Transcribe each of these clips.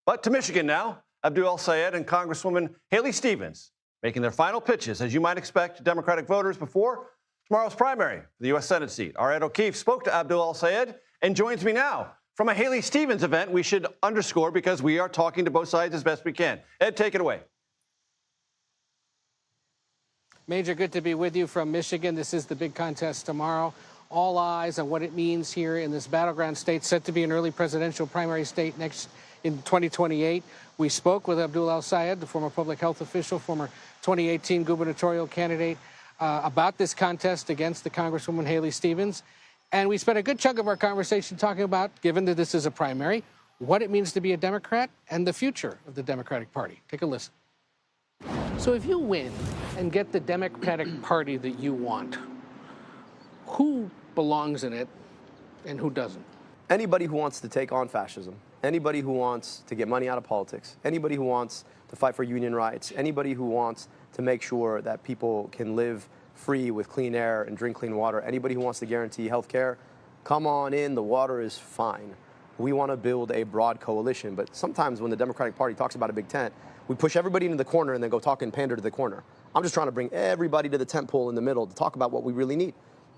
But to Michigan now, Abdul El-Sayed and Congresswoman Haley Stevens making their final pitches, as you might expect, to Democratic voters before tomorrow's primary for the U.S. Senate seat. Our Ed O'Keefe spoke to Abdul El-Sayed and joins me now from a Haley Stevens event we should underscore because we are talking to both sides as best we can. Ed, take it away. Major, good to be with you from Michigan. This is the big contest tomorrow. All eyes on what it means here in this battleground state, set to be an early presidential primary state next in 2028. We spoke with Abdul El-Sayed, the former public health official, former 2018 gubernatorial candidate, about this contest against the Congresswoman Haley Stevens. And we spent a good chunk of our conversation talking about, given that this is a primary, what it means to be a Democrat and the future of the Democratic Party. Take a listen. So if you win and get the Democratic Party that you want, who belongs in it and who doesn't? Anybody who wants to take on fascism, anybody who wants to get money out of politics, anybody who wants to fight for union rights, anybody who wants to make sure that people can live free with clean air and drink clean water, anybody who wants to guarantee health care, come on in, the water is fine. We want to build a broad coalition, but sometimes when the Democratic Party talks about a big tent, we push everybody into the corner and then go talk and pander to the corner. I'm just trying to bring everybody to the tent pole in the middle to talk about what we really need.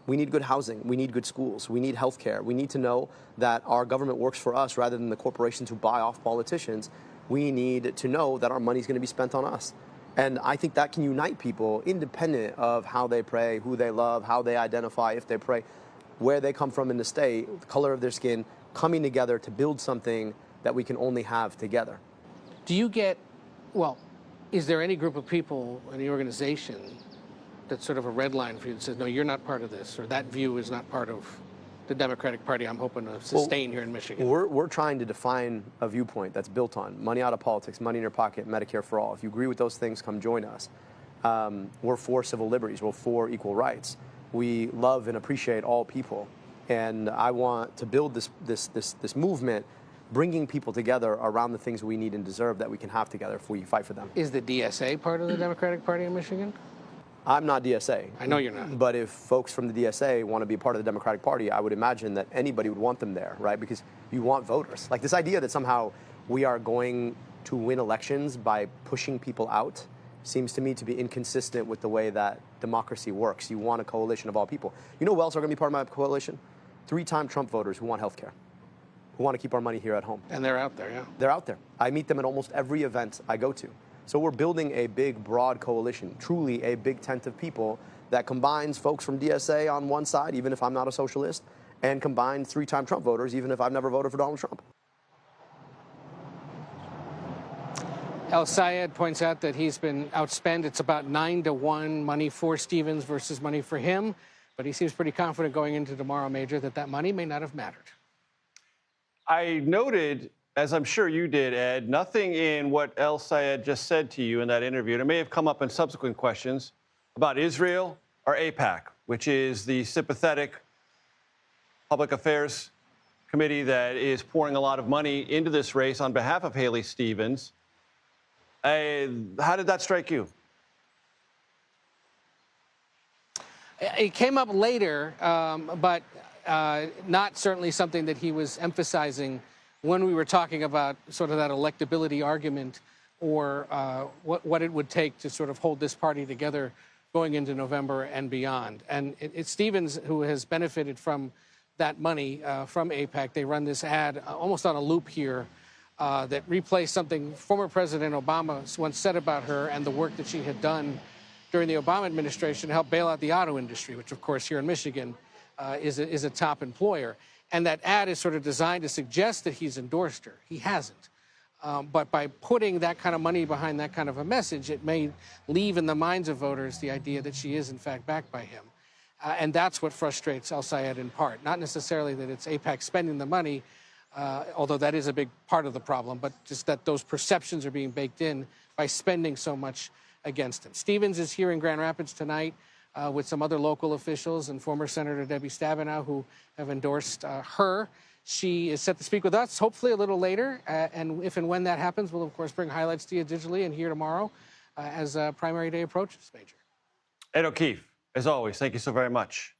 We need good housing. We need good schools. We need health care. We need to know that our government works for us rather than the corporations who buy off politicians. We need to know that our money is going to be spent on us. And I think that can unite people independent of how they pray, who they love, how they identify, if they pray, where they come from in the state, the color of their skin, coming together to build something that we can only have together. Do you get, well, is there any group of people in the organization that's sort of a red line for you that says, no, you're not part of this, or that view is not part of the Democratic Party I'm hoping to sustain here in Michigan? We're trying to define a viewpoint that's built on money out of politics, money in your pocket, Medicare for all. If you agree with those things, come join us. We're for civil liberties. We're for equal rights. We love and appreciate all people. And I want to build this movement, bringing people together around the things we need and deserve that we can have together if we fight for them. Is the DSA part of the Democratic Party in Michigan? I'm not DSA. I know you're not. But if folks from the DSA want to be part of the Democratic Party, I would imagine that anybody would want them there, right? Because you want voters. Like this idea that somehow we are going to win elections by pushing people out seems to me to be inconsistent with the way that democracy works. You want a coalition of all people. You know who else are going to be part of my coalition? 3-time Trump voters who want health care, who want to keep our money here at home. And they're out there, yeah. They're out there. I meet them at almost every event I go to. So we're building a big, broad coalition, truly a big tent of people that combines folks from DSA on one side, even if I'm not a socialist, and combines 3-time Trump voters, even if I've never voted for Donald Trump. El-Sayed points out that he's been outspent. It's about 9-to-1 money for Stevens versus money for him. But he seems pretty confident going into tomorrow, Major, that money may not have mattered. I noted, as I'm sure you did, Ed, nothing in what El-Sayed just said to you in that interview, and it may have come up in subsequent questions, about Israel or AIPAC, which is the sympathetic public affairs committee that is pouring a lot of money into this race on behalf of Haley Stevens. How did that strike you? It came up later, but not certainly something that he was emphasizing when we were talking about sort of that electability argument or what it would take to sort of hold this party together going into November and beyond. And it's Stevens who has benefited from that money from AIPAC. They run this ad almost on a loop here that replaced something former President Obama once said about her and the work that she had done during the Obama administration to help bail out the auto industry, which, of course, here in Michigan is a top employer. And that ad is sort of designed to suggest that he's endorsed her. He hasn't. But by putting that kind of money behind that kind of a message, it may leave in the minds of voters the idea that she is, in fact, backed by him. And that's what frustrates El-Sayed in part. Not necessarily that it's AIPAC spending the money, although that is a big part of the problem, but just that those perceptions are being baked in by spending so much against him. Stevens is here in Grand Rapids tonight with some other local officials and former Senator Debbie Stabenow who have endorsed her. She is set to speak with us, hopefully a little later. And if and when that happens, we'll, of course, bring highlights to you digitally and here tomorrow as primary day approaches, Major. Ed O'Keefe, as always, thank you so very much.